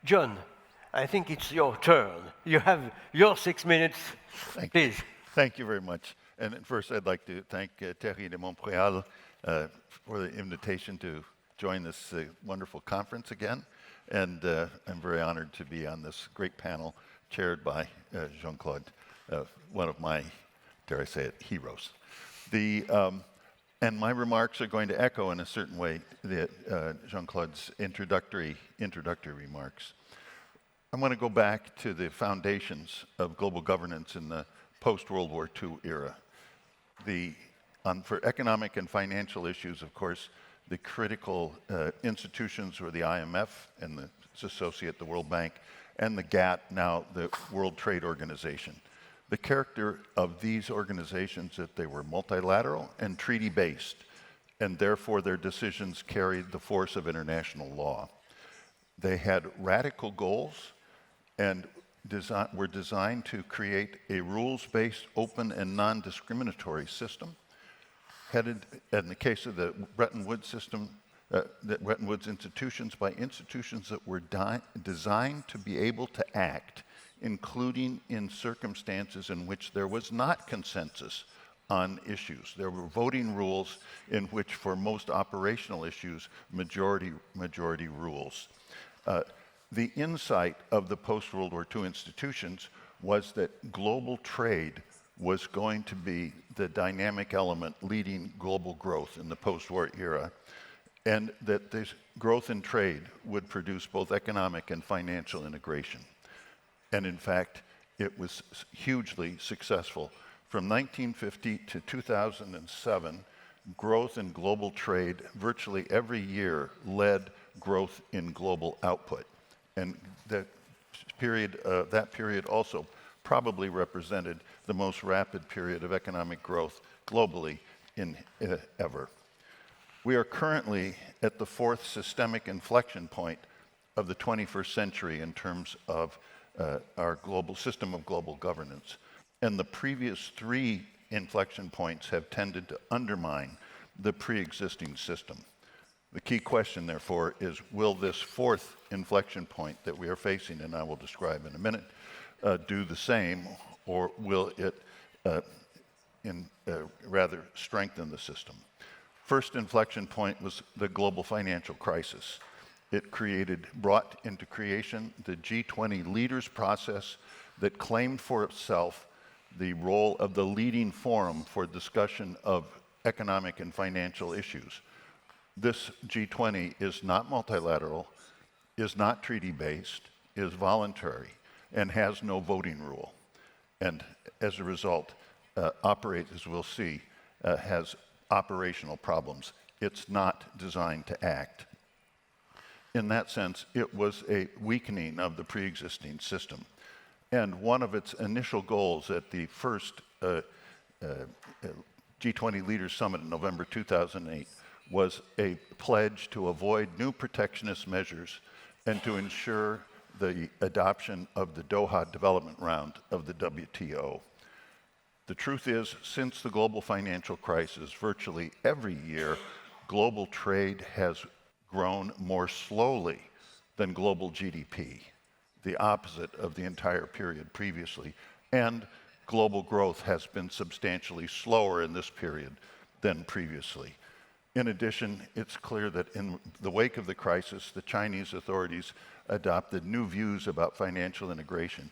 John, I think it's your turn. You have your 6 minutes, please. Thank you very much. And first, I'd like to thank Thierry de Montréal for the invitation to join this wonderful conference again. And I'm very honored to be on this great panel chaired by Jean-Claude, one of my, dare I say it, heroes. And my remarks are going to echo in a certain way Jean-Claude's introductory remarks. I want to go back to the foundations of global governance in the post-World War II era. For economic and financial issues, of course, the critical institutions were the IMF and its associate, the World Bank, and the GATT, now the World Trade Organization. The character of these organizations that they were multilateral and treaty-based, and therefore their decisions carried the force of international law. They had radical goals and were designed to create a rules-based, open, and non-discriminatory system, headed, in the case of the Bretton Woods system, the Bretton Woods institutions, by institutions that were designed to be able to act, including in circumstances in which there was not consensus on issues. There were voting rules in which, for most operational issues, majority rules. The insight of the post-World War II institutions was that global trade was going to be the dynamic element leading global growth in the post-war era, and that this growth in trade would produce both economic and financial integration. And in fact, it was hugely successful. From 1950 to 2007, growth in global trade virtually every year led growth in global output. And that period also probably represented the most rapid period of economic growth globally ever. We are currently at the fourth systemic inflection point of the 21st century in terms of our global system of global governance. And the previous three inflection points have tended to undermine the pre-existing system. The key question, therefore, is will this fourth inflection point that we are facing, and I will describe in a minute, do the same, or will it rather strengthen the system? First inflection point was the global financial crisis. It brought into creation the G20 leaders process that claimed for itself the role of the leading forum for discussion of economic and financial issues. This G20 is not multilateral, is not treaty-based, is voluntary, and has no voting rule. And as a result, operates, as we'll see, has operational problems. It's not designed to act. In that sense, it was a weakening of the pre-existing system. And one of its initial goals at the first G20 Leaders Summit in November 2008 was a pledge to avoid new protectionist measures and to ensure the adoption of the Doha development round of the WTO. The truth is, since the global financial crisis, virtually every year, global trade has grown more slowly than global GDP, the opposite of the entire period previously, and global growth has been substantially slower in this period than previously. In addition, it's clear that in the wake of the crisis, the Chinese authorities adopted new views about financial integration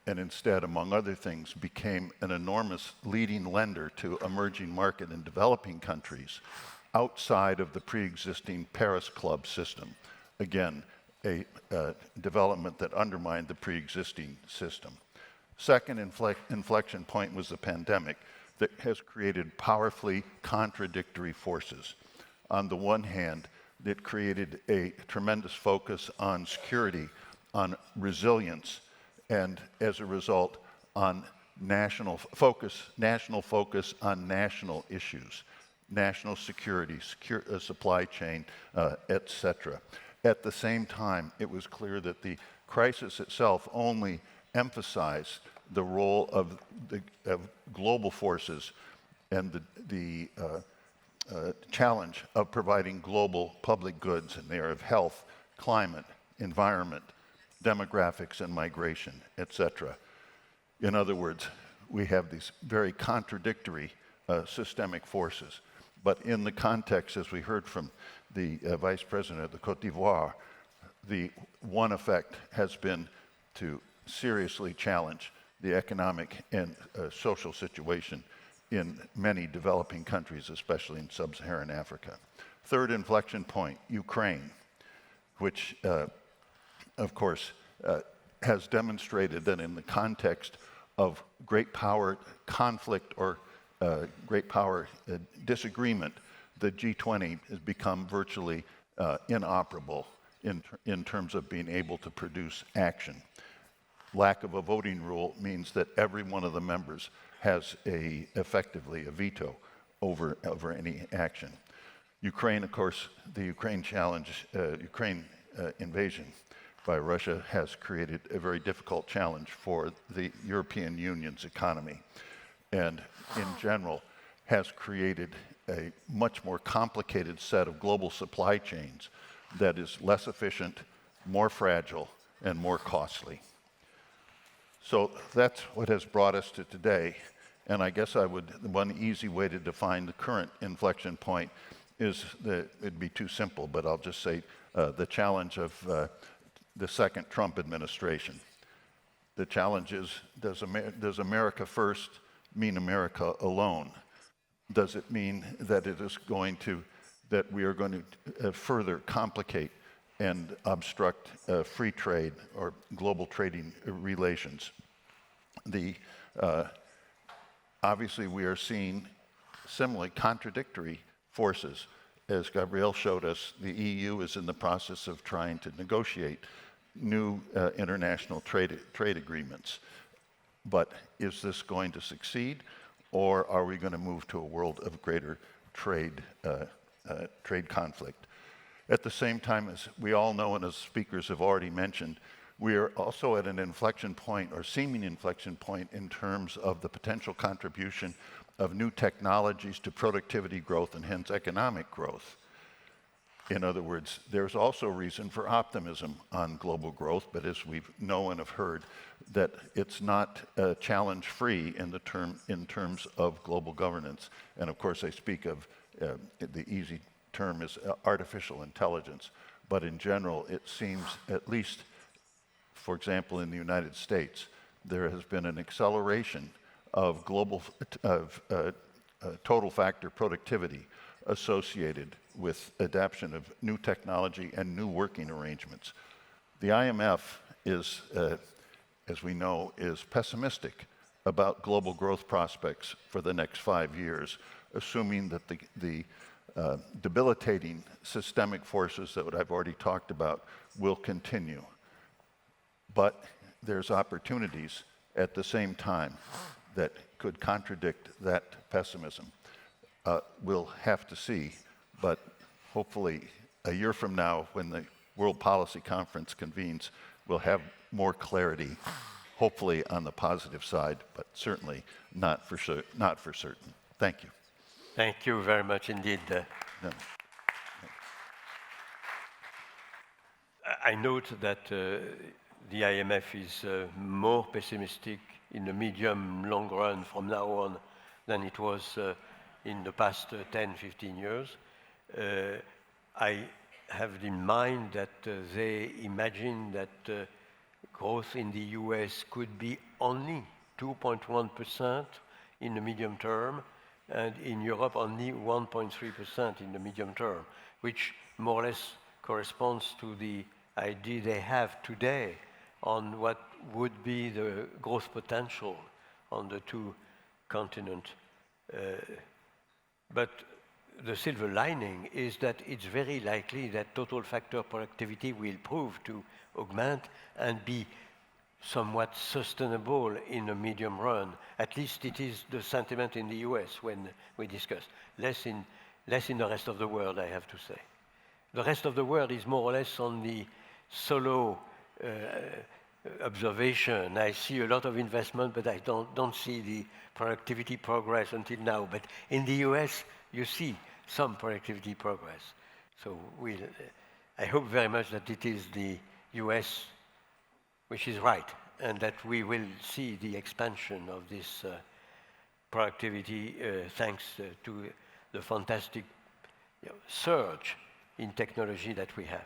and instead, among other things, became an enormous leading lender to emerging market and developing countries outside of the pre-existing Paris Club system. Again, a development that undermined the pre-existing system. Second inflection point was the pandemic that has created powerfully contradictory forces. On the one hand, it created a tremendous focus on security, on resilience, and as a result, on national focus on national issues, national security, supply chain, etc. At the same time, it was clear that the crisis itself only emphasized the role of global forces and the challenge of providing global public goods in the area of health, climate, environment, demographics and migration, etc. In other words, we have these very contradictory systemic forces. But in the context, as we heard from the Vice President of the Côte d'Ivoire, the one effect has been to seriously challenge the economic and social situation in many developing countries, especially in sub-Saharan Africa. Third inflection point, Ukraine, which of course has demonstrated that in the context of great power conflict or great power disagreement, the G20 has become virtually inoperable in terms of being able to produce action. Lack of a voting rule means that every one of the members has effectively a veto over any action. Ukraine, of course, the Ukraine challenge, Ukraine invasion by Russia has created a very difficult challenge for the European Union's economy, and in general has created a much more complicated set of global supply chains that is less efficient, more fragile, and more costly. So that's what has brought us to today. And I guess one easy way to define the current inflection point is it'd be too simple, but I'll just say the challenge of the second Trump administration. The challenge is, does America first mean America alone? Does it mean that that we are going to further complicate and obstruct free trade or global trading relations? Obviously, we are seeing similarly contradictory forces. As Gabriel showed us, the EU is in the process of trying to negotiate new international trade agreements. But is this going to succeed, or are we going to move to a world of greater trade conflict? At the same time, as we all know and as speakers have already mentioned, we are also at an inflection point or seeming inflection point in terms of the potential contribution of new technologies to productivity growth and hence economic growth. In other words, there's also reason for optimism on global growth, but as we know and have heard, that it's not challenge-free in terms of global governance. And of course, I speak of the easy term is artificial intelligence. But in general, it seems, at least, for example, in the United States, there has been an acceleration of total factor productivity associated with adoption of new technology and new working arrangements. The IMF is, as we know, is pessimistic about global growth prospects for the next 5 years, assuming that the debilitating systemic forces that I've already talked about will continue. But there's opportunities at the same time that could contradict that pessimism. We'll have to see, but hopefully a year from now, when the World Policy Conference convenes, we'll have more clarity, hopefully on the positive side, but certainly not for certain. Thank you. Thank you very much indeed. No. I note that the IMF is more pessimistic in the medium-long run from now on than it was in the past 10, 15 years. I have in mind that they imagine that growth in the US could be only 2.1% in the medium term, and in Europe only 1.3% in the medium term, which more or less corresponds to the idea they have today on what would be the growth potential on the two continents. But the silver lining is that it's very likely that total factor productivity will prove to augment and be somewhat sustainable in the medium run. At least it is the sentiment in the US when we discuss. Less in the rest of the world, I have to say. The rest of the world is more or less on the solo observation. I see a lot of investment, but I don't see the productivity progress until now. But in the US, you see some productivity progress. So I hope very much that it is the US which is right, and that we will see the expansion of this productivity thanks to the fantastic surge in technology that we have.